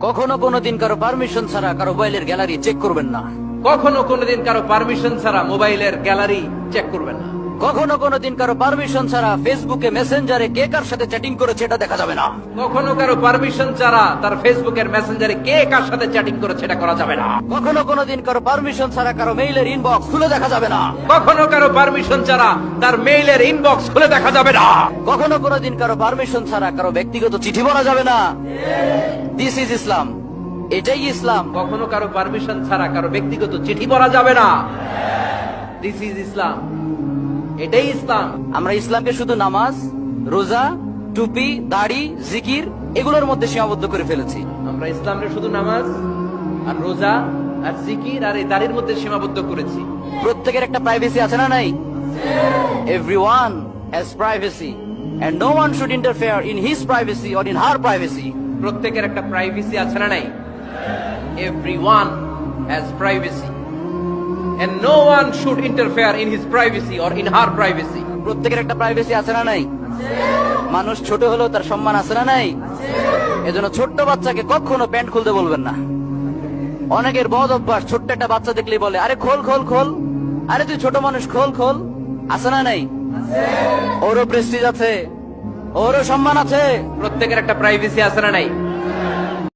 কখনো কোনোদিন কারো পারমিশন ছাড়া কারো মোবাইলের গ্যালারি চেক করবেন না। কখনো কোনোদিন কারো পারমিশন ছাড়া মোবাইলের গ্যালারি চেক করবেন না। কখনো কোনোদিন কারো পারমিশন ছাড়া ফেসবুকে মেসেঞ্জারে কে কার সাথে চ্যাটিং করেছে এটা দেখা যাবে না। কখনো কারো পারমিশন ছাড়া তার ফেসবুকের মেসেঞ্জারে কে কার সাথে চ্যাটিং করেছে এটা করা যাবে না। কখনো কোনোদিন কারো পারমিশন ছাড়া কারো মেইলের ইনবক্স খুলে দেখা যাবে না। কখনো কারো পারমিশন ছাড়া তার মেইলের ইনবক্স খুলে দেখা যাবে না। কখনো কোনোদিন কারো পারমিশন ছাড়া কারো ব্যক্তিগত চিঠি পড়া যাবে না। দিস ইজ ইসলাম, এটাই ইসলাম। কখনো কারো পারমিশন ছাড়া কারো ব্যক্তিগত চিঠি পড়া যাবে না। দিস ইজ ইসলাম, এটাই ইসলাম। আমরা ইসলামকে শুধু নামাজ, রোজা, টুপি, দাড়ি, জিকির এগুলোর মধ্যে সীমাবদ্ধ করে ফেলেছি। আমরা ইসলামকে শুধু নামাজ আর রোজা আর জিকির আর এই দাড়ির মধ্যে সীমাবদ্ধ করেছি। প্রত্যেকের একটা প্রাইভেসি আছে না নাই? Everyone has privacy and no one should interfere in his privacy or in her privacy. প্রত্যেকের একটা প্রাইভেসি আছে না নাই? Everyone has privacy and no one should interfere in his privacy or in her privacy. প্রত্যেকের একটা privacy আছে না নাই? মানুষ ছোট হলেও তার সম্মান আছে না নাই? এজন্য ছোট্ট বাচ্চাকে কখনো প্যান্ট খুলতে বলবেন না। অনেকের বদ অভ্যাস, ছোট্ট একটা বাচ্চা দেখলেই বলে আরে খোল খোল খোল, আরে তুই ছোট মানুষ খোল খোল। আছে না নাই? ওরও প্রেস্টিজ আছে, ওরও সম্মান আছে। প্রত্যেকের একটা প্রাইভেসি আছে না নাই?